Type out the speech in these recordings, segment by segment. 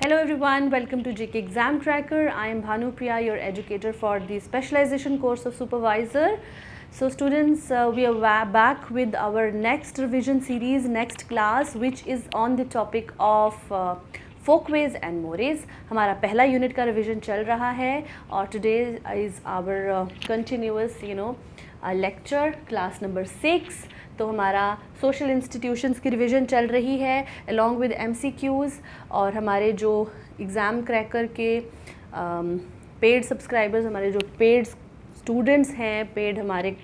Hello everyone, welcome to JK Exam Tracker. I am Bhanu Priya, your educator for the specialization course of supervisor. So students, we are back with our next revision series, next class, which is on the topic of folkways and mores. हमारा पहला unit का revision चल रहा है और today is our continuous lecture class number 6. तो हमारा social institutions की रिवीजन चल रही है अलॉन्ग विद MCQs और हमारे जो एग्ज़ाम क्रैकर के पेड सब्सक्राइबर्स, हमारे जो पेड स्टूडेंट्स हैं, पेड हमारे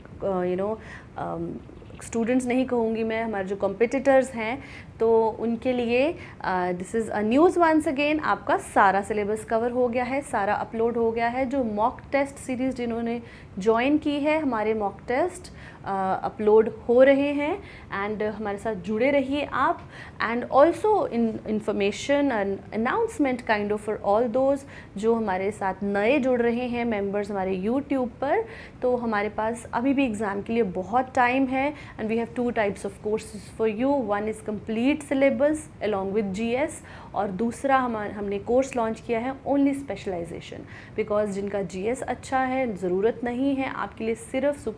स्टूडेंट्स नहीं कहूँगी मैं, हमारे जो कॉम्पिटिटर्स हैं, तो उनके लिए this is a news once again. आपका सारा सिलेबस कवर हो गया है, सारा अपलोड हो गया है. जो मॉक टेस्ट सीरीज़ जिन्होंने ज्वाइन की है, हमारे मॉक टेस्ट अपलोड हो रहे हैं एंड हमारे साथ जुड़े रहिए आप. And also information and announcement kind of for all those जो हमारे साथ नए जुड़ रहे हैं मेंबर्स हमारे यूट्यूब पर. तो हमारे पास अभी भी एग्ज़ाम के लिए बहुत टाइम है and we have 2 types of courses for you. One is complete syllabus along with GS और दूसरा हमने कोर्स लॉन्च किया है ओनली स्पेशलाइजेशन, बिकॉज जिनका GS अच्छा है, ज़रूरत नहीं है आपके लिए सिर्फ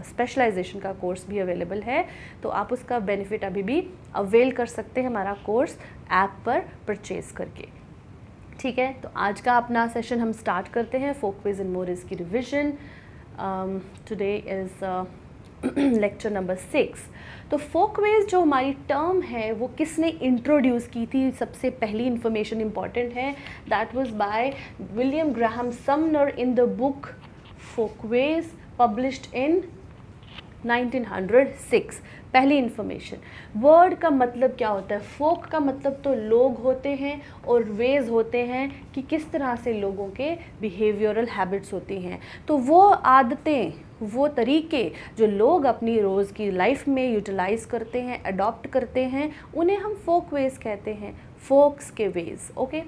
स्पेशलाइजेशन का कोर्स भी अवेलेबल है, तो आप उसका बेनिफिट अभी भी अवेल कर सकते हैं हमारा कोर्स ऐप पर परचेज़ करके. ठीक है, तो आज का अपना सेशन हम स्टार्ट करते हैं फोकवेज एंड मोरेज की revision. Today is lecture number 6. तो फोकवेज जो हमारी टर्म है वो किसने इंट्रोड्यूस की थी, सबसे पहली इंफॉर्मेशन इंपॉर्टेंट है. That was by William Graham Sumner in the book Folkways published in 1906. पहली इन्फॉर्मेशन, वर्ड का मतलब क्या होता है. फोक का मतलब तो लोग होते हैं और वेज होते हैं कि किस तरह से लोगों के बिहेवियरल हैबिट्स होती हैं. तो वो आदतें, वो तरीके जो लोग अपनी रोज़ की लाइफ में यूटिलाइज़ करते हैं, अडॉप्ट करते हैं, उन्हें हम फोक वेज कहते हैं. फोक्स के ways. Okay,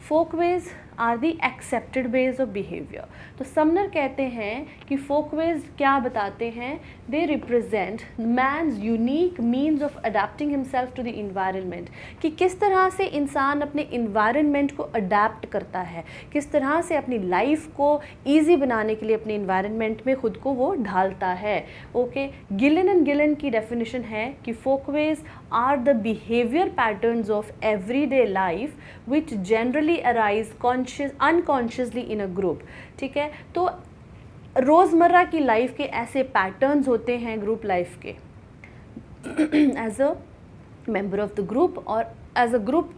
folk veg are the accepted ways of behaviour. तो समनर कहते हैं कि फोक वेज क्या बताते हैं, they represent man's unique means of adapting himself to the environment. कि किस तरह से इंसान अपने इन्वायरमेंट को अडेप्ट करता है, किस तरह से अपनी लाइफ को ईजी बनाने के लिए अपने इन्वायरमेंट में खुद को वो ढालता है. ओके, गिलन एंड गिलन की डेफिनेशन है कि फोक veg are the behaviour patterns of everyday life which generally arise unconsciously in a group. ठीक है, तो रोज़मर्रा की लाइफ के ऐसे पैटर्न्स होते हैं ग्रुप लाइफ के as a member of the group और as a group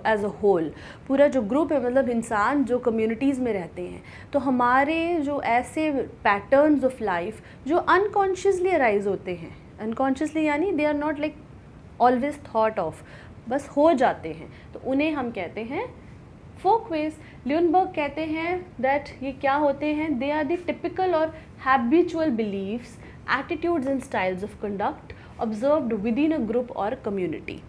as a whole. पूरा जो ग्रुप है मतलब इंसान जो कम्युनिटीज़ में रहते हैं, तो हमारे जो ऐसे पैटर्न्स ऑफ लाइफ जो अनकॉन्शियसली अराइज होते हैं, अनकॉन्शियसली यानी they are not like always thought of, बस हो जाते हैं, तो उन्हें हम कहते हैं फोकवेज. ल्यूनबर्ग कहते हैं दैट ये क्या होते हैं, दे आर द टिपिकल और habitual beliefs, attitudes and styles of conduct observed within a group और कम्युनिटी.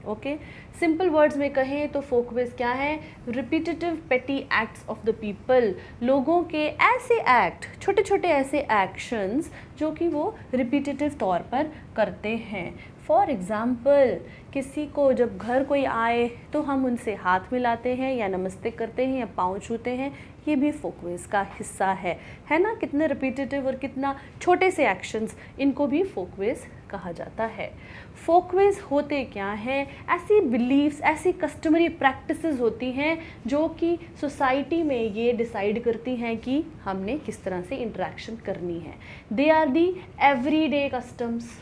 ओके, सिंपल वर्ड्स में कहें तो फोकवेज क्या है, रिपीटेटिव पेटी एक्ट्स ऑफ द पीपल. लोगों के ऐसे एक्ट, छोटे छोटे ऐसे एक्शंस जो कि वो रिपीटेटिव तौर पर करते हैं. फॉर एग्ज़ाम्पल, किसी को जब घर कोई आए तो हम उनसे हाथ मिलाते हैं या नमस्ते करते हैं या पाँव छूते हैं, ये भी फोकवेज का हिस्सा है ना. कितने रिपीटेटिव और कितना छोटे से एक्शंस, इनको भी फोकवेज कहा जाता है. फोकवेज होते क्या हैं, ऐसी बिलीव्स, ऐसी कस्टमरी प्रैक्टिसेस होती हैं जो कि सोसाइटी में ये डिसाइड करती हैं कि हमने किस तरह से इंटरेक्शन करनी है. They are the everyday customs.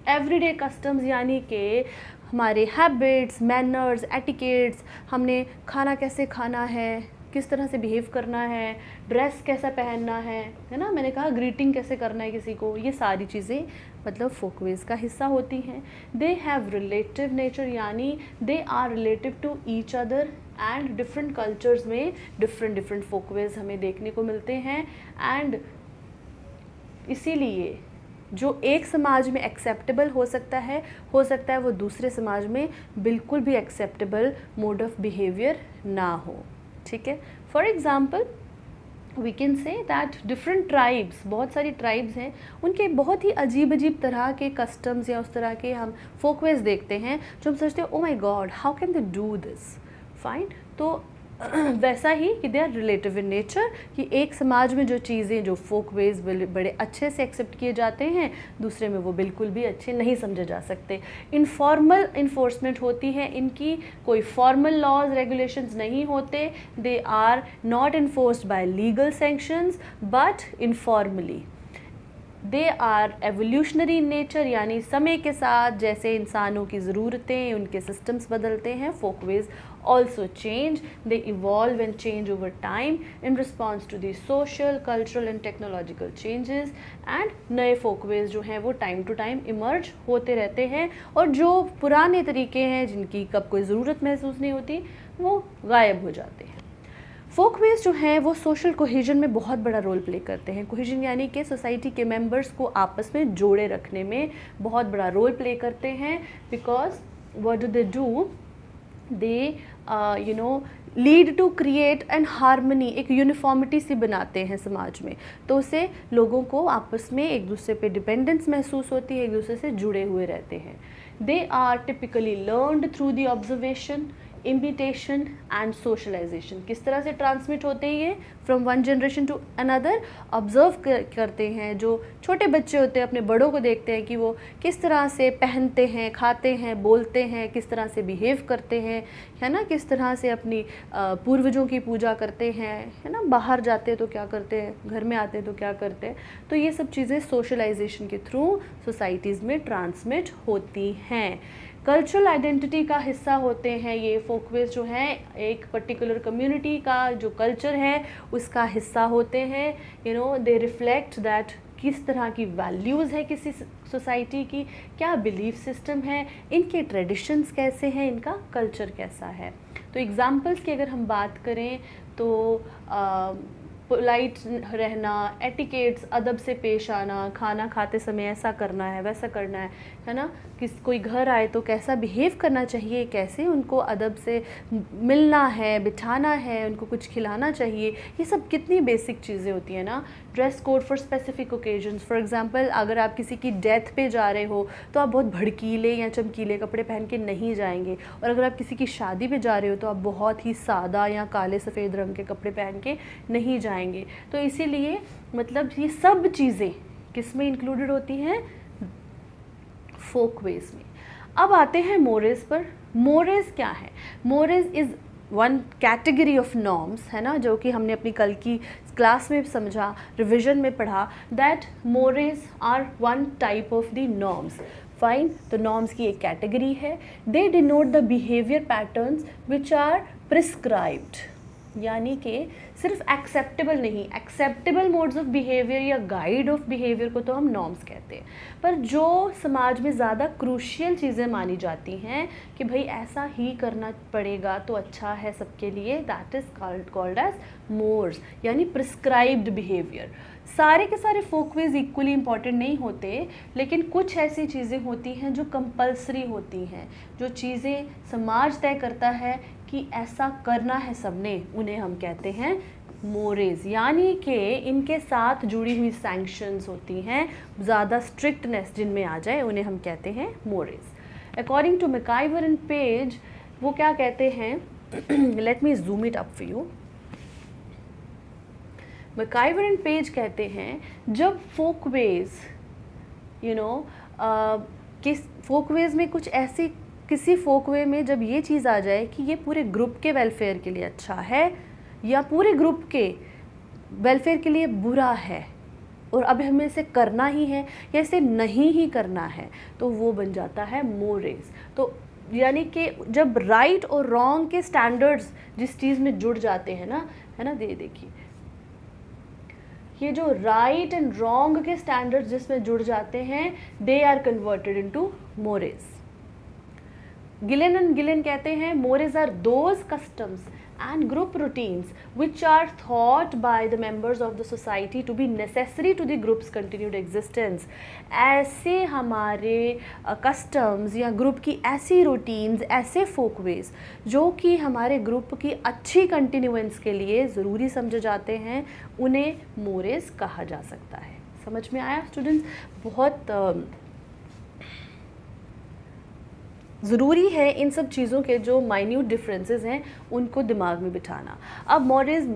Everyday customs यानी कि हमारे हैबिट्स, मैनर्स, एटिकेट्स, हमने खाना कैसे खाना है, किस तरह से बिहेव करना है, ड्रेस कैसा पहनना है ना, मैंने कहा ग्रीटिंग कैसे करना है किसी को, ये सारी चीज़ें मतलब फोकवेज का हिस्सा होती हैं. दे हैव रिलेटिव नेचर यानी they are relative to each other and different cultures में डिफरेंट फोकवेज हमें देखने को मिलते हैं. एंड इसीलिए जो एक समाज में एक्सेप्टेबल हो सकता है वो दूसरे समाज में बिल्कुल भी एक्सेप्टेबल मोड ऑफ बिहेवियर ना हो. ठीक है, for example we can say that different tribes, बहुत सारी ट्राइब्स हैं, उनके बहुत ही अजीब तरह के कस्टम्स या उस तरह के हम फोकवेज देखते हैं जो हम सोचते हैं oh my god how can they do this. Fine. तो वैसा ही कि they are relative in nature, कि एक समाज में जो चीज़ें, जो फोक वेज बड़े अच्छे से एक्सेप्ट किए जाते हैं, दूसरे में वो बिल्कुल भी अच्छे नहीं समझे जा सकते। इनफॉर्मल इन्फोर्समेंट होती है इनकी, कोई फॉर्मल लॉज रेगुलेशंस नहीं होते, they are not enforced by legal sanctions but informally. They are evolutionary in nature, यानी समय के साथ जैसे इंसानों की ज़रूरतें, उनके सिस्टम्स बदलते हैं, Folkways also change, they evolve and change over time in response to the social, cultural and technological changes, and नए folkways जो हैं वो time to time emerge होते रहते हैं, और जो पुराने तरीके हैं जिनकी कब कोई ज़रूरत महसूस नहीं होती वो गायब हो जाते हैं। फोकवेज जो हैं वो सोशल कोहेजन में बहुत बड़ा रोल प्ले करते हैं। कोहेजन यानी कि सोसाइटी के मेंबर्स को आपस में जोड़े रखने में बहुत बड़ा रोल प्ले करते हैं, because what do they do, they lead to create and harmony, एक यूनिफॉर्मिटी सी बनाते हैं समाज में, तो उससे लोगों को आपस में एक दूसरे पे डिपेंडेंस महसूस होती है, एक दूसरे से जुड़े हुए रहते हैं। They are typically learned through the observation, imitation and socialization. किस तरह से ट्रांसमिट होते हैं ये from one generation to another, observe करते हैं। जो छोटे बच्चे होते हैं अपने बड़ों को देखते हैं कि वो किस तरह से पहनते हैं, खाते हैं, बोलते हैं, किस तरह से बिहेव करते हैं, है ना, किस तरह से अपनी पूर्वजों की पूजा करते हैं, है ना, बाहर जाते हैं तो क्या करते हैं, घर में आते हैं तो क्या करते हैं। तो ये सब चीज़ें सोशलाइजेशन के थ्रू सोसाइटीज़ में ट्रांसमिट होती हैं। कल्चरल आइडेंटिटी का हिस्सा होते हैं ये फोकवेज जो हैं, एक पर्टिकुलर कम्युनिटी का जो कल्चर है उसका हिस्सा होते हैं। दे रिफ्लेक्ट दैट किस तरह की वैल्यूज़ है किसी सोसाइटी की, क्या बिलीफ सिस्टम है, इनके ट्रेडिशंस कैसे हैं, इनका कल्चर कैसा है। तो एग्जांपल्स की अगर हम बात करें तो पोलाइट रहना, एटिकेट्स, अदब से पेश आना, खाना खाते समय ऐसा करना है वैसा करना है ना, कोई घर आए तो कैसा बिहेव करना चाहिए, कैसे उनको अदब से मिलना है, बिठाना है, उनको कुछ खिलाना चाहिए, ये सब कितनी बेसिक चीज़ें होती हैं ना। Dress code for specific occasions, for example अगर आप किसी की डेथ पे जा रहे हो तो आप बहुत भड़कीले या चमकीले कपड़े पहन के नहीं जाएंगे, और अगर आप किसी की शादी पे जा रहे हो तो आप बहुत ही सादा या काले सफ़ेद रंग के कपड़े पहन के नहीं जाएंगे। तो इसीलिए मतलब ये सब चीज़ें किस में इंक्लूडेड होती हैं, फोकवेज में। अब आते हैं मोरेज पर। मोरेज क्या है? Mores is one category of norms, है ना, जो कि हमने अपनी कल की क्लास में समझा, रिविजन में पढ़ा, that mores are one type of the norms. Fine, तो नॉर्म्स की एक कैटेगरी है। They denote the behaviour patterns which are prescribed, यानी कि सिर्फ एक्सेप्टेबल नहीं, एक्सेप्टेबल मोड्स ऑफ बिहेवियर या गाइड ऑफ बिहेवियर को तो हम नॉर्म्स कहते हैं, पर जो समाज में ज़्यादा क्रूशियल चीज़ें मानी जाती हैं कि भाई ऐसा ही करना पड़ेगा तो अच्छा है सबके लिए, that is called as mores, यानी प्रिस्क्राइब्ड बिहेवियर। सारे के सारे फोकवेज इक्वली इंपॉर्टेंट नहीं होते, लेकिन कुछ ऐसी चीज़ें होती हैं जो कंपल्सरी होती हैं, जो चीज़ें समाज तय करता है कि ऐसा करना है सबने, उन्हें हम कहते हैं मोरेज, यानी कि इनके साथ जुड़ी हुई सैंक्शंस होती हैं, ज़्यादा स्ट्रिक्टनेस जिनमें आ जाए उन्हें हम कहते हैं mores. According to MacIver and Page, वो क्या कहते हैं, let me zoom it up for you. MacIver and Page कहते हैं जब फोकवेज किस फोकवेज में कुछ ऐसी, किसी फोकवे में जब ये चीज़ आ जाए कि ये पूरे ग्रुप के वेलफेयर के लिए अच्छा है या पूरे ग्रुप के वेलफेयर के लिए बुरा है और अब हमें इसे करना ही है या इसे नहीं ही करना है, तो वो बन जाता है मोरेज। तो यानी कि जब राइट और रॉन्ग के स्टैंडर्ड्स जिस चीज़ में जुड़ जाते हैं ना, है ना, देखिए ये जो राइट एंड रॉन्ग के स्टैंडर्ड्स जिसमें जुड़ जाते हैं, they are converted into mores. Gillin and Gillin कहते हैं mores are those customs and group routines which are thought by the members of the society to be necessary to the group's continued existence। ऐसे हमारे customs या group की ऐसी routines, ऐसे folkways जो कि हमारे ग्रुप की अच्छी continuance के लिए ज़रूरी समझे जाते हैं, उन्हें मोरेज कहा जा सकता है। समझ में आया स्टूडेंट्स? बहुत ज़रूरी है इन सब चीज़ों के जो माइन्यूट डिफरेंसेस हैं उनको दिमाग में बिठाना। अब मोरेज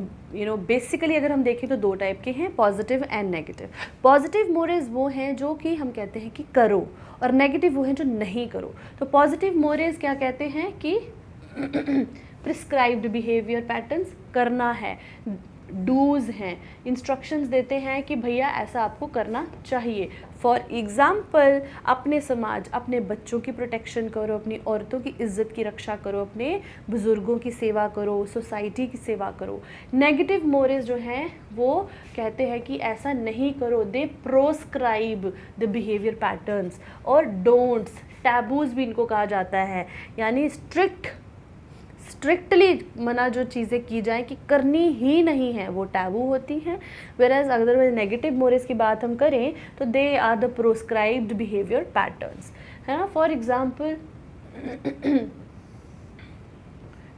बेसिकली अगर हम देखें तो दो टाइप के हैं, पॉजिटिव एंड नेगेटिव। पॉजिटिव मोरेज वो हैं जो कि हम कहते हैं कि करो, और नेगेटिव वो हैं जो नहीं करो। तो पॉजिटिव मोरेज क्या कहते हैं कि प्रिस्क्राइब्ड बिहेवियर पैटर्न्स करना है, डूज हैं, इंस्ट्रक्शंस देते हैं कि भैया ऐसा आपको करना चाहिए। फॉर एग्ज़ाम्पल, अपने समाज, अपने बच्चों की प्रोटेक्शन करो, अपनी औरतों की इज्जत की रक्षा करो, अपने बुज़ुर्गों की सेवा करो, सोसाइटी की सेवा करो। नेगेटिव मोरेज जो हैं वो कहते हैं कि ऐसा नहीं करो, दे प्रोस्क्राइब द बिहेवियर पैटर्न्स और डोंट्स, टैबूज़ भी इनको कहा जाता है, यानी स्ट्रिक्टली मना जो चीज़ें की जाएं कि करनी ही नहीं है वो टैबू होती हैं। वेराज अगर नेगेटिव मोरेज की बात हम करें तो they are the proscribed behaviour patterns, है ना। For example,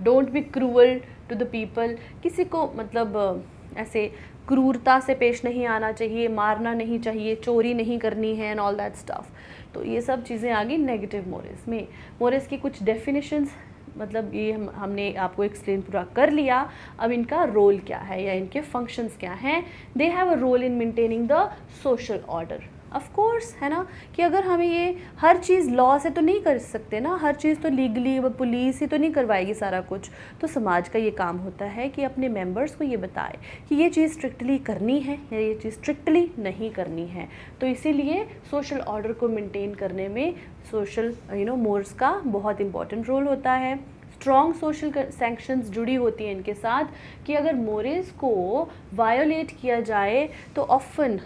don't be cruel to the people, किसी को मतलब ऐसे क्रूरता से पेश नहीं आना चाहिए, मारना नहीं चाहिए, चोरी नहीं करनी है एंड ऑल दैट स्टफ। तो ये सब चीज़ें आ गई नेगेटिव मोरेज में। मोरेज की कुछ डेफिनेशंस, मतलब ये हमने आपको एक्सप्लेन पूरा कर लिया। अब इनका रोल क्या है या इनके फंक्शंस क्या हैं। They have a role in maintaining the social order, of course, है ना, कि अगर हमें ये हर चीज़ लॉ से तो नहीं कर सकते ना, हर चीज़ तो लीगली पुलिस ही तो नहीं करवाएगी सारा कुछ। तो समाज का ये काम होता है कि अपने मेंबर्स को ये बताए कि ये चीज़ स्ट्रिक्टली करनी है या ये चीज़ स्ट्रिक्टली नहीं करनी है। तो इसीलिए सोशल ऑर्डर को मेंटेन करने में सोशल मोर्स का बहुत इंपॉर्टेंट रोल होता है। स्ट्रॉन्ग सोशल सैंक्शंस जुड़ी होती हैं इनके साथ कि अगर मोरेज को वायोलेट किया जाए तो ऑफन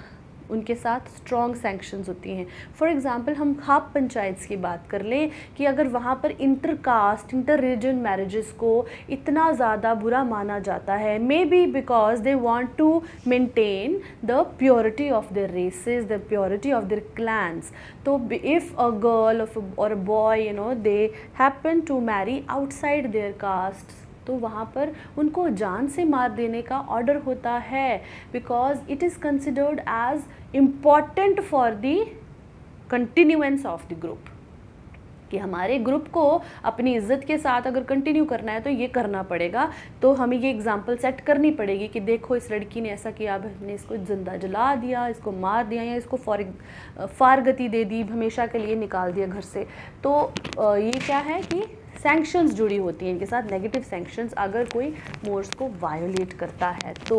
उनके साथ स्ट्रॉन्ग सैंक्शंस होती हैं। फॉर एग्जांपल, हम खाप पंचायत्स की बात कर लें कि अगर वहाँ पर inter caste, inter religion marriages को इतना ज़्यादा बुरा माना जाता है, maybe because they want to maintain the purity of their races, the purity of their clans. तो इफ़ अ गर्ल और a boy they happen to marry outside their caste, तो वहाँ पर उनको जान से मार देने का ऑर्डर होता है, because it is considered as important for the continuance of the group, कि हमारे ग्रुप को अपनी इज्जत के साथ अगर कंटिन्यू करना है तो ये करना पड़ेगा। तो हमें ये एग्जांपल सेट करनी पड़ेगी कि देखो इस लड़की ने ऐसा किया, अब हमने इसको जिंदा जला दिया, इसको मार दिया या इसको फारगती दे दी, हमेशा के लिए निकाल दिया घर से। तो ये क्या है कि सैंक्शंस जुड़ी होती हैं इनके साथ, नेगेटिव सैंक्शंस, अगर कोई मोर्स को वायोलेट करता है तो।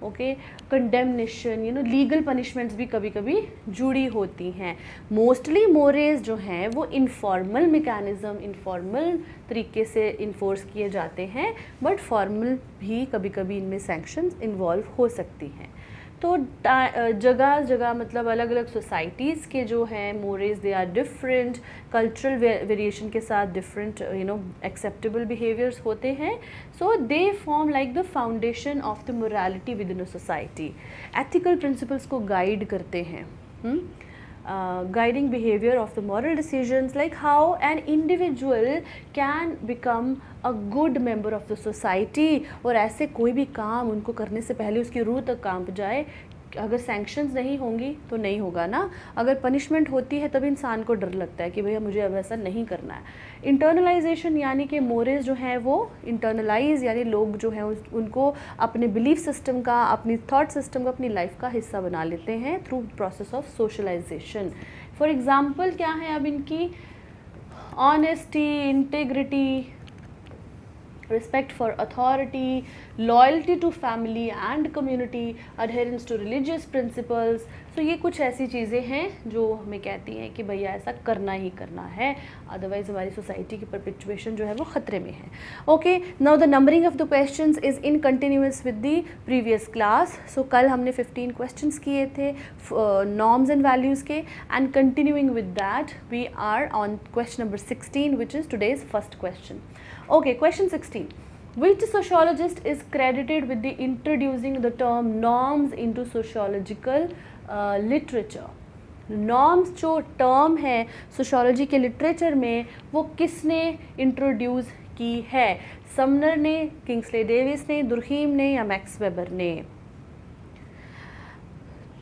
ओके, कंडेमनेशन, लीगल पनिशमेंट्स भी कभी कभी जुड़ी होती हैं। मोस्टली मोरेज जो हैं वो इनफॉर्मल मैकेनिज़्म, इनफॉर्मल तरीके से इन्फोर्स किए जाते हैं, बट फॉर्मल भी कभी कभी इनमें सैंक्शंस इन्वॉल्व हो सकती हैं। तो जगह जगह मतलब अलग अलग सोसाइटीज़ के जो हैं mores, they are different, cultural variation के साथ डिफरेंट एक्सेप्टेबल बिहेवियर्स होते हैं। So they form like the foundation of the morality within a society, ethical principles को गाइड करते हैं। guiding behavior of the moral decisions, like how an individual can become a good member of the society, और ऐसे कोई भी काम उनको करने से पहले उसकी रूह तक कांप जाए। अगर सैंक्शंस नहीं होंगी तो नहीं होगा ना, अगर पनिशमेंट होती है तब इंसान को डर लगता है कि भैया मुझे अब ऐसा नहीं करना है। इंटरनलाइजेशन, यानी कि मोरेज जो हैं वो इंटरनलाइज, यानी लोग जो हैं उनको अपने बिलीफ सिस्टम का, अपनी थॉट सिस्टम का, अपनी लाइफ का हिस्सा बना लेते हैं through process of socialization. For example क्या है अब इनकी, honesty, integrity, respect for authority, loyalty to family and community, adherence to religious principles। So ये कुछ ऐसी चीज़ें हैं जो हमें कहती हैं कि भैया ऐसा करना ही करना है, अदरवाइज हमारी सोसाइटी की परपेचुएशन जो है वो ख़तरे में है। Okay, now the numbering of the questions is in continuous with the previous class. So कल हमने 15 क्वेश्चंस किए थे नॉर्म्स एंड वैल्यूज़ के, and continuing with that we are on question number 16 which is today's first question. Okay, question 16. Which sociologist is credited with the introducing the term norms into sociological literature? Norms जो term है sociology के literature में वो किसने introduce की है? Sumner ने, Kingsley Davis ने, दुर्खीम ने या मैक्स वेबर ने?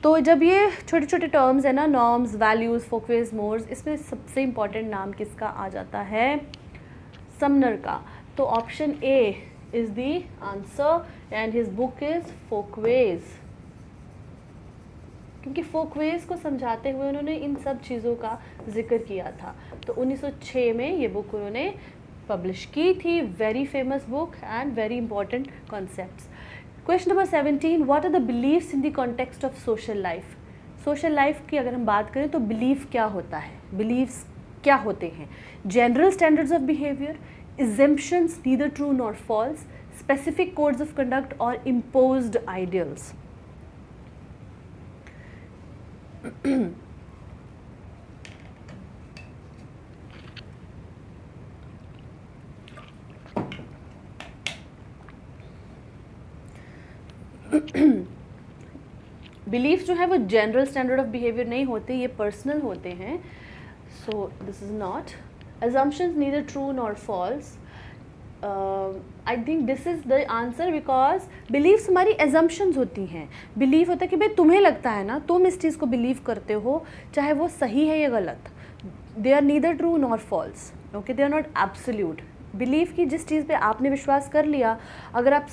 तो जब ये छोटे छोटे टर्म्स है ना, नॉर्म्स, वैल्यूज़, फोकवेज, मोर्स, इसमें सबसे इम्पॉर्टेंट नाम किसका आ जाता है? समनर का। तो option A is the answer and his book is Folkways, क्योंकि फोकवेज को समझाते हुए उन्होंने इन सब चीज़ों का जिक्र किया था। तो 1906 में ये बुक उन्होंने पब्लिश की थी, very famous book and very important concepts. Question number 17, what are the beliefs in the context of social life? Social life की अगर हम बात करें तो बिलीफ क्या होता है, बिलीव्स क्या होते हैं? General standards of behaviour, assumptions neither true nor false, specific codes of conduct or imposed ideals. Belief जो है वो जनरल स्टैंडर्ड ऑफ बिहेवियर नहीं होते, ये पर्सनल होते हैं। So this is not assumptions neither true nor false. I think this is the answer because beliefs हमारी assumptions होती हैं। belief होता है कि भाई तुम्हें लगता है ना, तुम इस चीज़ को believe करते हो, चाहे वो सही है या गलत। they are neither true nor false, okay, they are not absolute. belief की जिस चीज़ पे आपने विश्वास कर लिया, अगर आप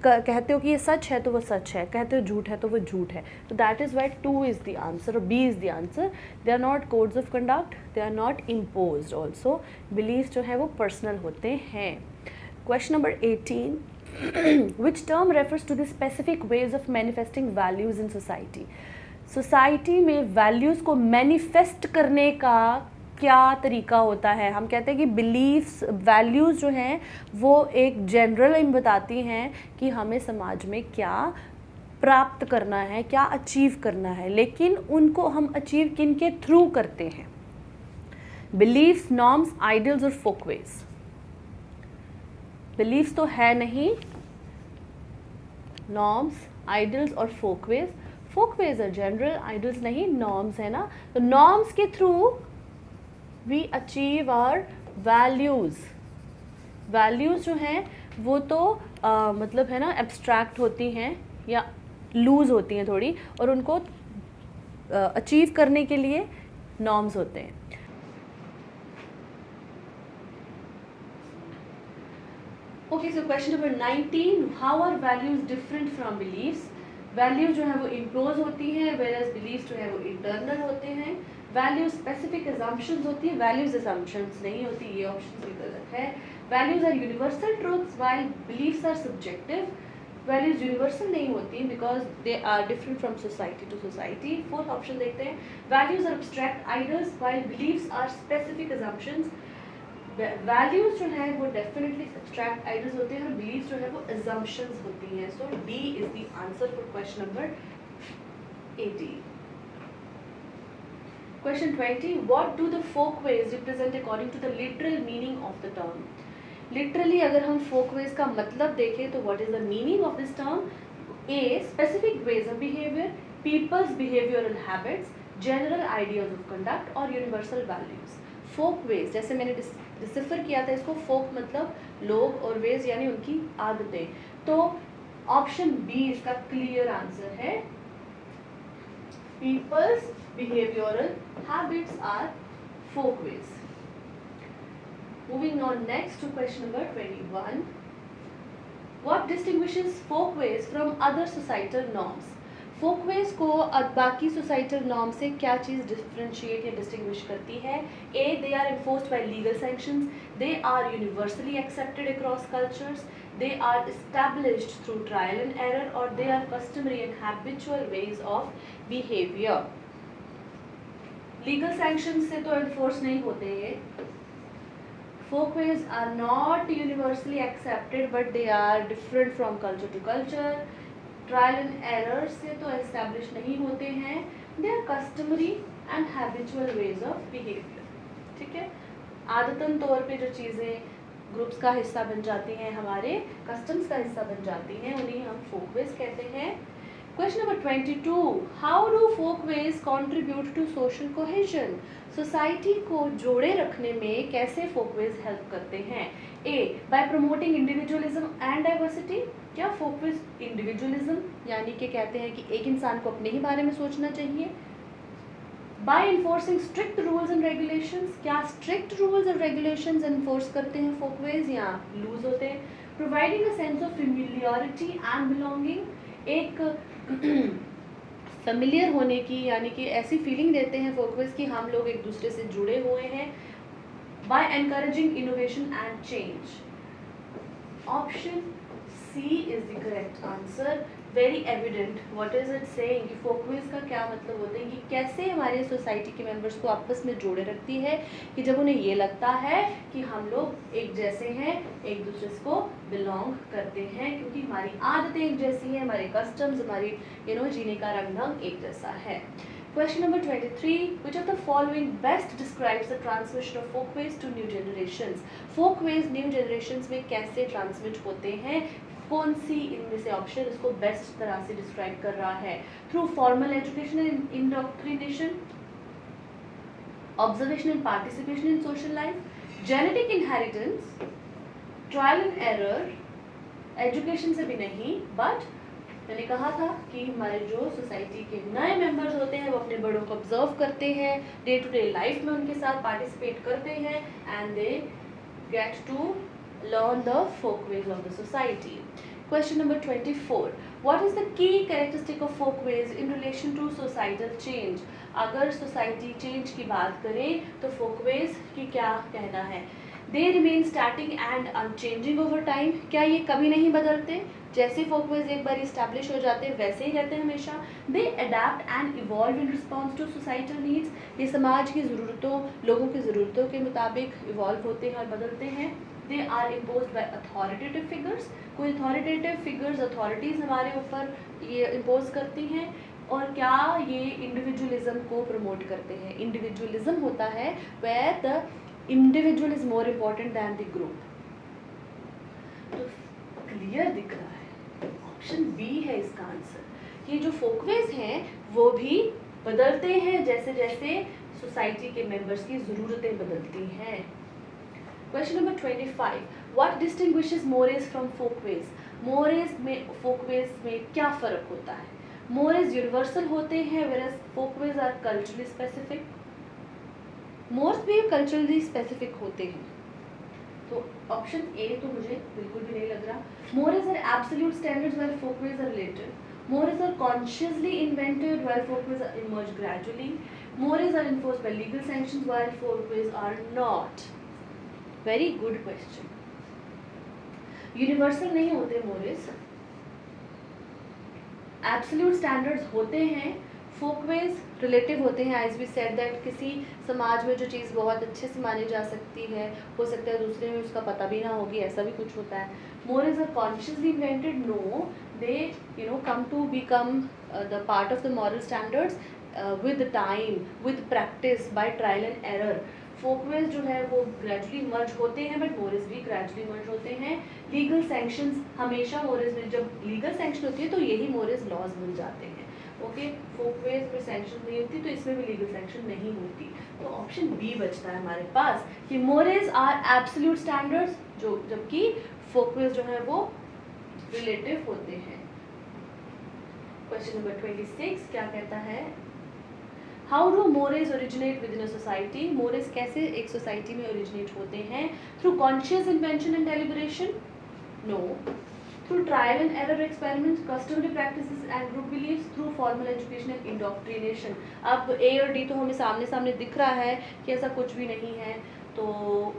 कहते हो कि ये सच है तो वो सच है, कहते हो झूठ है तो वो झूठ है। तो that is why 2 is the answer और B is the answer. They are not codes of conduct, they are not imposed also. Belief जो है वो पर्सनल होते हैं। Question number 18, which term refers to the specific ways of manifesting values in society? Society में values को manifest करने का क्या तरीका होता है? हम कहते हैं कि बिलीफ्स, वैल्यूज़ जो हैं वो एक जनरल एम बताती हैं कि हमें समाज में क्या प्राप्त करना है, क्या अचीव करना है, लेकिन उनको हम अचीव किन के थ्रू करते हैं? बिलीफ्स, नॉर्म्स, आइडियल्स और फोकवेज। बिलीफ्स तो है नहीं, नॉर्म्स, आइडियल्स और फोकवेज। फोकवेज है जनरल, आइडियल्स नहीं, नॉर्म्स है ना। तो नॉर्म्स के through we achieve our values. values जो हैं वो तो मतलब है ना एब्स्ट्रैक्ट होती हैं या लूज होती हैं थोड़ी, और उनको अचीव करने के लिए नॉर्म्स होते हैं। Okay, so question number 19, how are values different from beliefs? Values जो है वो इम्पोज होती हैं, वेयरएज बिलीव्स जो है वो इंटरनल होते हैं। वैल्यूज स्पेसिफिक assumptions होती है, वैल्यूज assumptions नहीं होती, ये ऑप्शन भी गलत है। Values are universal truths while beliefs are subjective. Values universal नहीं होती because they are different from society to society. Fourth option देखते हैं, values are abstract ideals while beliefs are specific assumptions। Values जो है वो डेफिनेटली एब्स्ट्रैक्ट आइडियल्स होते हैं और बिलीव्स जो है वो assumptions होती हैं। So D is the answer for question number 18. Question 20, what do the folkways represent according to the literal meaning of the term? Literally अगर हम folkways का मतलब देखें तो what is the meaning of this term? A, specific ways of behavior, people's behavioral habits, general ideas of conduct और universal values. Folkways, जैसे मैंने decipher किया था इसको, folk मतलब लोग और ways यानी उनकी आदतें। तो ऑप्शन बी इसका क्लियर आंसर है। People's behavioral habits are folkways. Moving on next to question number 21. What distinguishes folkways from other societal norms? folkways को बाकी societal norms से क्या चीज़ differentiate या distinguish करती है? A, they are enforced by legal sanctions. They are universally accepted across cultures. They are established through trial and error, or they are customary and habitual ways of behavior. Legal sanctions से तो enforce नहीं होते ये. Folkways are not universally accepted, but they are different from culture to culture. Trial and error से तो establish नहीं होते हैं. They are customary and habitual ways of behavior. ठीक है? आदतन तौर पे जो चीज़ें ग्रुप्स का हिस्सा बन जाती हैं, हमारे कस्टम्स का हिस्सा बन जाती हैं, उन्हें हम folkways कहते हैं. Question number 22. How do folkways contribute to social cohesion? Society को जोड़े रखने में कैसे folkways हेल्प करते हैं? A. By promoting individualism and diversity. क्या फोकवेज इंडिविजुअलिज्म, यानी कि कहते हैं कि एक इंसान को अपने ही बारे में सोचना चाहिए? By enforcing strict rules and regulations, क्या strict rules and regulations enforce करते हैं फोकवेज या लूज होते हैं? Providing a sense of familiarity and belonging, एक फेमिलियर होने की यानी कि ऐसी फीलिंग देते हैं फोकवेज कि हम लोग एक दूसरे से जुड़े हुए हैं। By encouraging innovation and change, option C is the correct answer. Very evident, what is it saying कि फोकवेज का क्या मतलब होता है कि कैसे हमारे सोसाइटी के मेंबर्स को आपस में जोड़े रखती है कि जब उन्हें ये लगता है कि हम लोग एक जैसे हैं, एक दूसरे को बिलोंग करते हैं, क्योंकि हमारी आदतें एक जैसी हैं, हमारे कस्टम्स, हमारी जीने का रंग ढंग एक जैसा है। Question number 23. Which of the following best describes the transmission of folkways to new generations? Folkways new generations में कैसे transmit होते हैं? कौन सी इनमें से ऑप्शन इसको बेस्ट तरह से डिस्क्राइब कर रहा है? Through formal education and indoctrination, observation and participation in social life, genetic inheritance, trial and error, education से भी नहीं, बट मैंने कहा था कि हमारे जो सोसाइटी के नए मेंबर्स होते हैं वो अपने बड़ों को ऑब्जर्व करते हैं, डे टू डे लाइफ में उनके साथ पार्टिसिपेट करते हैं and they get to learn the folkways of the society. Question number 24. What is the key characteristic of folkways in relation to societal change? अगर society change की बात करें तो folkways की क्या कहना है? They remain static and unchanging over time. क्या ये कभी नहीं बदलते? जैसे folkways एक बार establish हो जाते हैं वैसे ही रहते हैं हमेशा. They adapt and evolve in response to societal needs. ये समाज की ज़रूरतों, लोगों की ज़रूरतों के मुताबिक evolve होते हैं और बदलते हैं. They are imposed by authoritative figures. कोई authoritative figures, authorities हमारे ऊपर ये impose करती हैं. और क्या ये individualism को promote करते हैं? Individualism होता है where the individual is more important than the group. तो clear दिख रहा है, ऑप्शन बी है इसका आंसर। ये जो folkways हैं वो भी बदलते हैं जैसे जैसे सोसाइटी के मेंबर्स की ज़रूरतें बदलती हैं। Question number 25. What distinguishes mores from folkways? Mores में folkways में क्या फ़र्क होता है? Mores universal होते हैं whereas folkways are culturally specific. Mores भी culturally specific होते हैं। तो ऑप्शन ए तो मुझे बिल्कुल भी नहीं लग रहा। Mores are absolute standards while folkways are related. Mores are consciously invented while folkways are emerged gradually. Mores are enforced by legal sanctions while folkways are not. Very good question. Universal नहीं होते मोरेस, absolute standards होते हैं, Folkways relative होते हैं। As we said that किसी समाज में जो चीज़ बहुत अच्छे से मानी जा सकती है हो सकता है दूसरे में उसका पता भी ना होगी, ऐसा भी कुछ होता है। Mores are consciously invented, no, they come to become the part of the moral standards with time, with practice, by trial and error. Folkways जो है वो ग्रेजुअली मर्ज होते हैं बट मोरेस भी ग्रेजुअली मर्ज होते हैं। लीगल सैंक्शंस हमेशा मोरेस में, जब लीगल सैंक्शन होती है तो यही मोरेस लॉज बन जाते हैं। ओके, फोकवेज पर सैंक्शन नहीं होती तो इसमें भी लीगल सैंक्शन नहीं होती। तो ऑप्शन बी बचता है हमारे पास कि मोरेस आर एब्सोल्यूट स्टैंडर्ड्स, जो जबकि फोकवेज जो है वो रिलेटिव होते हैं। क्वेश्चन नंबर 26 क्या कहता है? How do mores originate within a society? Mores कैसे एक सोसाइटी में ओरिजिनेट होते हैं? Through conscious invention and deliberation? No. Through trial and error experiments, customary practices and group beliefs, through formal education and indoctrination. अब A और D तो हमें सामने सामने दिख रहा है कि ऐसा कुछ भी नहीं है, तो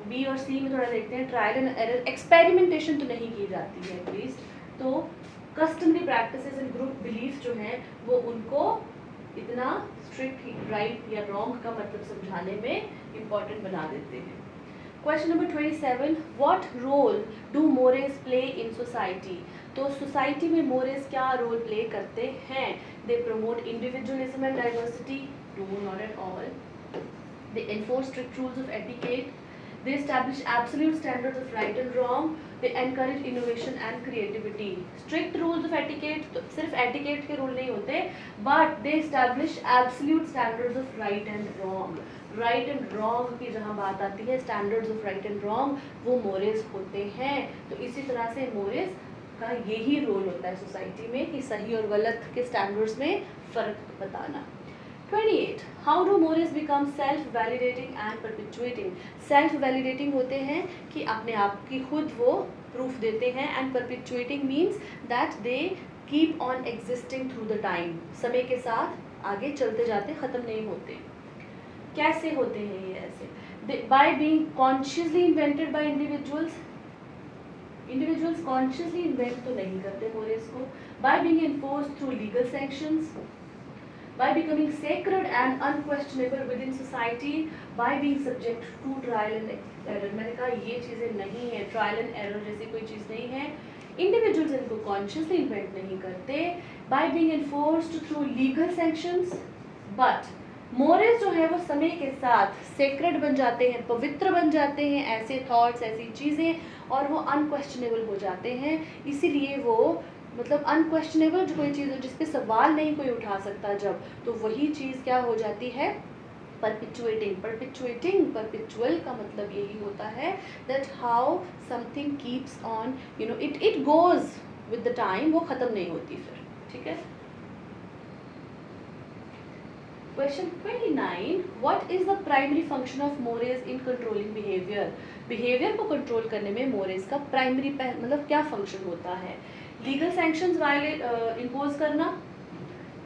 बी और सी में थोड़ा देखते हैं। ट्रायल एंड एरर, एक्सपेरिमेंटेशन तो नहीं की जाती है एटलीस्ट, तो customary practices and group beliefs जो हैं वो उनको इतना स्ट्रिक्ट राइट या रॉन्ग का मतलब समझाने में इम्पॉर्टेंट बना देते हैं। Question number 27, what role do mores play in society? तो सोसाइटी में मोरेस क्या रोल प्ले करते हैं? They promote individualism and diversity? No, not at all. They enforce strict rules of etiquette? They establish absolute standards of right and wrong. They encourage innovation and creativity. Strict rules of etiquette, तो सिर्फ etiquette के rule नहीं होते, but they establish absolute standards of right and wrong. Right and wrong की जहाँ बात आती है, standards of right and wrong, वो मोरेस होते हैं। तो इसी तरह से मोरेस का यही रोल होता है सोसाइटी में कि सही और गलत के स्टैंडर्ड्स में फ़र्क बताना। 28. How do mores become self-validating and perpetuating? Self-validating होते हैं कि अपने आप की खुद वो प्रूफ देते हैं, and perpetuating means that they keep on existing through the time. समय के साथ आगे चलते जाते, ख़त्म नहीं होते। कैसे होते हैं ये ऐसे? By being consciously invented by individuals. Individuals consciously invent तो नहीं करते mores को। By being enforced through legal sanctions. By becoming sacred and unquestionable within society, by being subject to trial and error. मैंने कहा ये चीज़ें नहीं है, trial and error जैसी कोई चीज़ नहीं है। Individuals इनको consciously invent नहीं करते, by being enforced through legal sanctions, but mores जो है वो समय के साथ sacred बन जाते हैं, पवित्र बन जाते हैं, ऐसे thoughts, ऐसी चीज़ें, और वो unquestionable हो जाते हैं। इसीलिए वो मतलब अनक्वेश्चनेबल जो कोई चीज़ है जिस पे सवाल नहीं कोई उठा सकता, जब तो वही चीज़ क्या हो जाती है? परपिचुएटिंग। परपिचुएटिंग, परपिचुअल का मतलब यही होता है that how something keeps on, you know, it goes with the time, वो ख़त्म नहीं होती फिर। ठीक है। Question 29. What is the primary function of mores in controlling behavior? Behaviour को कंट्रोल करने में मोरेस का प्राइमरी मतलब क्या फंक्शन होता है? लीगल सैंक्शंस इम्पोज करना।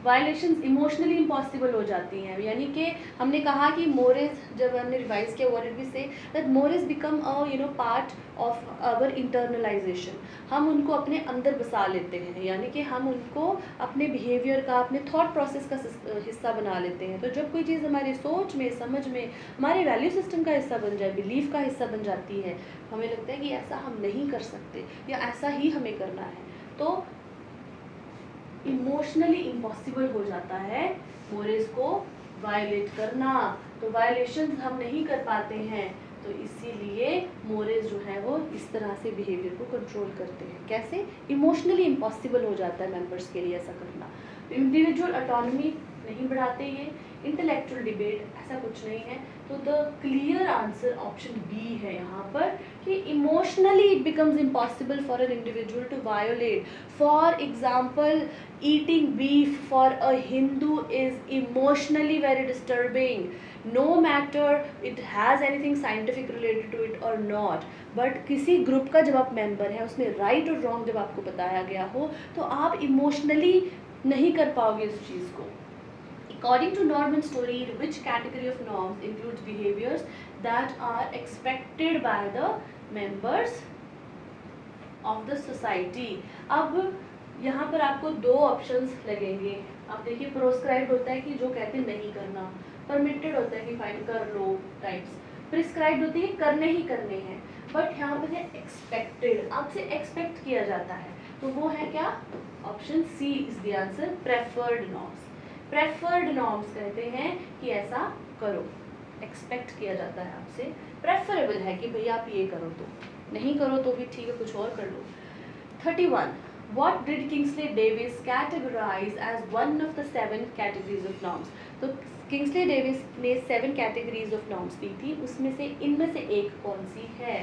वायलेशंस इमोशनली इम्पॉसिबल हो जाती हैं, यानी कि हमने कहा कि मोरेस, जब हमने रिवाइज किया what did we say, that mores become a part of our internalization. हम उनको अपने अंदर बसा लेते हैं, यानी कि हम उनको अपने बिहेवियर का, अपने थॉट प्रोसेस का हिस्सा बना लेते हैं। तो जब कोई चीज़ हमारी सोच में, समझ में, हमारे वैल्यू सिस्टम का हिस्सा बन जाए, बिलीफ का हिस्सा बन जाती है, हमें लगता है कि ऐसा हम नहीं कर सकते या ऐसा ही हमें करना है, तो इमोशनली इम्पॉसिबल हो जाता है मोरेस को वायलेट करना। तो वायलेशन हम नहीं कर पाते हैं, तो इसीलिए मोरेस जो है वो इस तरह से बिहेवियर को कंट्रोल करते हैं। कैसे? इमोशनली इम्पॉसिबल हो जाता है मेंबर्स के लिए ऐसा करना। इंडिविजुअल ऑटोनॉमी नहीं बढ़ाते ये। इंटेलेक्चुअल डिबेट, ऐसा कुछ नहीं है। तो the clear answer option B है यहाँ पर कि emotionally it becomes impossible for an individual to violate. For example, eating beef for a Hindu is emotionally very disturbing, no matter it has anything scientific related to it or not. But किसी group का जब आप member हैं, उसमें right और wrong जब आपको बताया गया हो, तो आप इमोशनली नहीं कर पाओगे इस चीज़ को। According to Norm and Story, which category of norms includes behaviors that are expected by the members of the society? अब यहाँ पर आपको दो ऑप्शंस लगेंगे। आप देखिए, प्रोस्क्राइब्ड होता है कि जो कहते हैं नहीं करना, परमिटेड होता है कि फाइन कर लो टाइप्स, प्रिस्क्राइब्ड होती है करने ही करने हैं, बट यहाँ पर है एक्सपेक्टेड, आपसे एक्सपेक्ट किया जाता है, तो वो है क्या? Option C is the answer, preferred norms. Preferred norms कहते हैं कि ऐसा करो, एक्सपेक्ट किया जाता है आपसे, प्रेफरेबल है कि भैया आप ये करो, तो नहीं करो तो भी ठीक है, कुछ और कर लो। 31. What did Kingsley Davis categorize as one of the 7 categories of norms? तो किंग्सले डेविस ने 7 कैटेगरीज ऑफ नॉर्म्स दी थी, उसमें से इनमें से एक कौन सी है?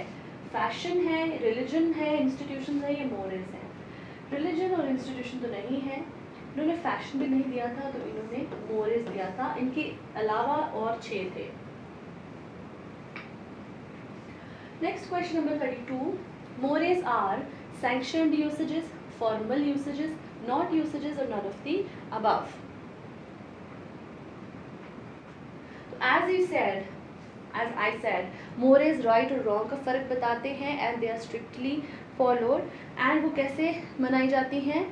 फैशन है, रिलीजन है, इंस्टीट्यूशन है, या मोरल्स है? रिलीजन और इंस्टीट्यूशन तो नहीं है, इन्होंने फैशन भी नहीं दिया था, तो इन्होंने मोरल्स दिया था। इनके अलावा और 6 थे। Next question number 32. Mores are sanctioned usages, formal usages, not usages, or none of the above. So as I said, mores right और wrong का फ़र्क बताते हैं and they are strictly followed, and वो कैसे मनाई जाती हैं?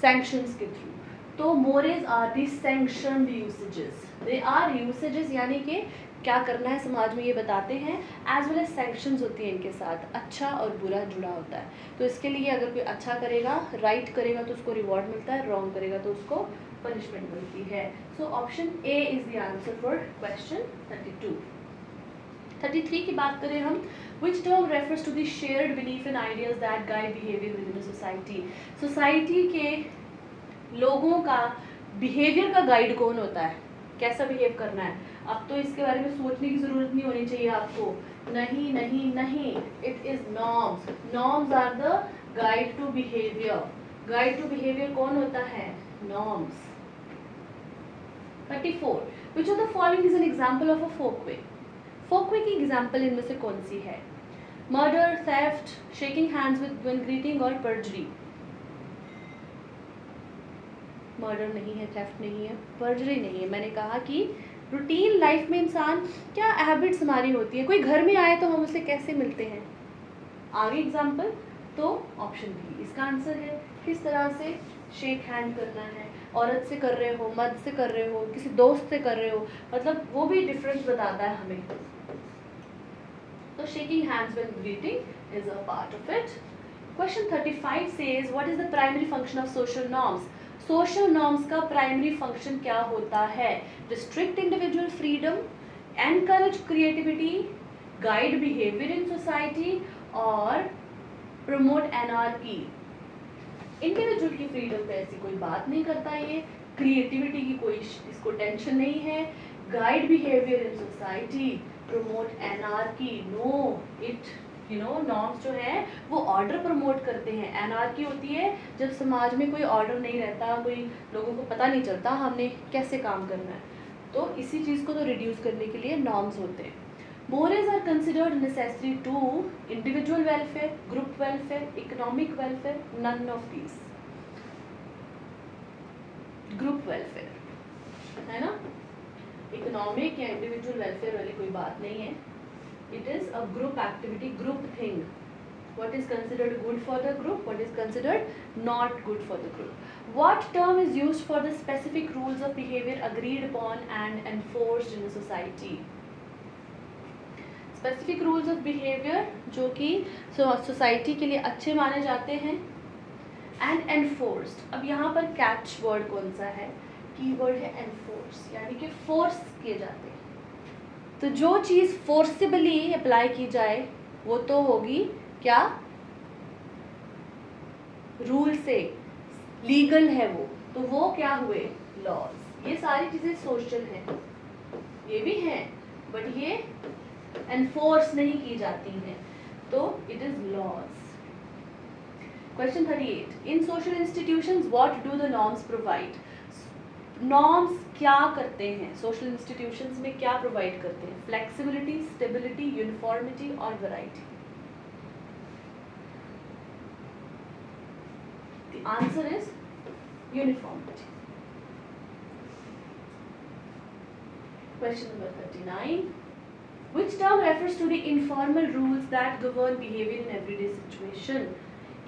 sanctions के थ्रू। तो mores are the sanctioned usages. They are usages, यानी कि क्या करना है समाज में ये बताते हैं, एज वेल एज सैंक्शंस होती हैं इनके साथ, अच्छा और बुरा जुड़ा होता है। तो इसके लिए अगर कोई अच्छा करेगा, राइट करेगा तो उसको रिवॉर्ड मिलता है, रॉन्ग करेगा तो उसको पनिशमेंट मिलती है। So option A is the answer for question 32. 33 की बात करें हम, which term refers to the shared belief and ideas that guide behavior within a society? Society के लोगों का बिहेवियर का गाइड कौन होता है? कैसा बिहेव करना है? अब तो इसके बारे में सोचने की ज़रूरत नहीं होनी चाहिए आपको, नहीं नहीं नहीं, it is norms. Norms are the guide to behaviour, guide to behaviour कौन होता है? Norms. 34, which of the following is an example of a folkway? Folkway की एग्जाम्पल इनमें से कौन सी है? Murder, theft, shaking hands with when greeting और पर्जरी। मर्डर नहीं है, थेफ्ट नहीं है, पर्जरी नहीं है। मैंने कहा कि रूटीन लाइफ में इंसान क्या हैबिट्स हमारी होती है, कोई घर में आए तो हम उससे कैसे मिलते हैं? आगे एग्जाम्पल तो ऑप्शन बी इसका आंसर है। किस तरह से शेक हैंड करना है, औरत से कर रहे हो, मर्द से कर रहे हो, किसी दोस्त से कर रहे हो, मतलब वो भी डिफरेंस बताता है हमें। तो shaking hands when greeting is a part of it. Question 35 says what is the primary function of social norms? Social norms का प्राइमरी फंक्शन क्या होता है? Restrict individual freedom, encourage creativity, guide behaviour in society और promote anarchy. Individual की freedom पे ऐसी कोई बात नहीं करता ये, क्रिएटिविटी की कोई इसको टेंशन नहीं है, guide behaviour in society, promote anarchy, no it norms जो है वो ऑर्डर प्रमोट करते हैं। एनार्की होती है जब समाज में कोई ऑर्डर नहीं रहता, कोई लोगों को पता नहीं चलता हमने कैसे काम करना है, तो इसी चीज़ को तो रिड्यूस करने के लिए नॉर्म्स होते हैं। Mores are considered necessary to individual welfare, group welfare, economic welfare, none of these. Group welfare, है ना? Economic या individual welfare वाली कोई बात नहीं है. It is a group activity, group thing. What is considered good for the group? What is considered not good for the group? What term is used for the specific rules of behavior agreed upon and enforced in a society? Specific rules of behaviour जो कि society के लिए अच्छे माने जाते हैं and enforced. अब यहाँ पर कैच वर्ड कौन सा है? कीवर्ड है एनफोर्स, यानी कि फोर्स किए जाते हैं। तो जो चीज़ फोर्सिबली अप्लाई की जाए वो तो होगी क्या? रूल से, लीगल है वो, तो वो क्या हुए? लॉज। ये सारी चीज़ें सोशल हैं, ये भी हैं, बट ये एनफोर्स नहीं की जाती हैं, तो it is laws. Question 38, in social institutions what do the norms provide? Norms क्या करते हैं? सोशल इंस्टीट्यूशंस में क्या प्रोवाइड करते हैं? फ्लेक्सिबिलिटी, स्टेबिलिटी, यूनिफॉर्मिटी और variety. The answer is uniformity. Question number 39, which term refers to the informal rules that govern behavior in everyday situation?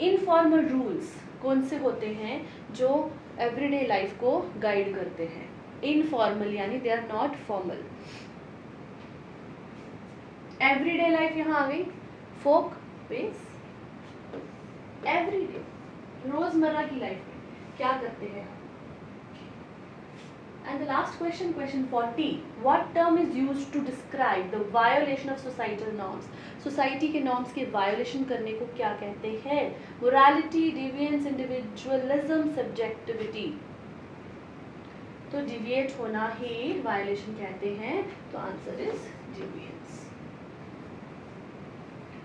Informal rules कौन से होते हैं जो everyday life को guide करते हैं? Informal यानी they are not formal. Everyday life यहाँ आ गई, folk ways, everyday रोजमर्रा की लाइफ में क्या करते हैं? And the last question, question 40. What term is used to describe the violation of societal norms? Society के norms के violation करने को क्या कहते हैं? Morality, deviance, individualism, subjectivity. तो deviate होना ही violation कहते हैं, तो answer is deviance.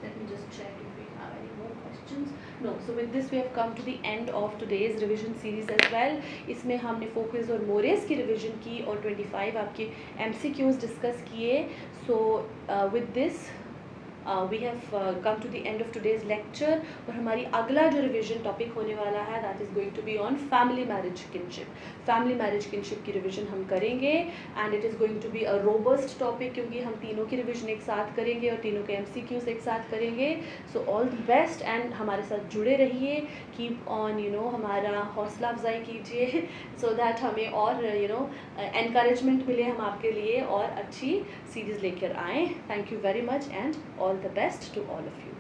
Let me just check if we have any more questions. No. So with this we have come to the end of today's revision series as well. इसमें हमने focus और मोरेस की revision की और 25 आपके MCQs discuss किए. So with this we have come to the end of today's lecture. और हमारी अगला जो रिविजन टॉपिक होने वाला है that is going to be on family marriage kinship. Family marriage kinship की रिविजन हम करेंगे and it is going to be a robust topic क्योंकि हम तीनों की रिविजन एक साथ करेंगे और तीनों के MCQs एक साथ करेंगे. So all the best and हमारे साथ जुड़े रहिए. Keep on हमारा हौसला अफजाई कीजिए so that हमें और encouragement मिले हम आपके लिए और अच्छी सीरीज़ लेकर आएँ. Thank you very much and all the best to all of you.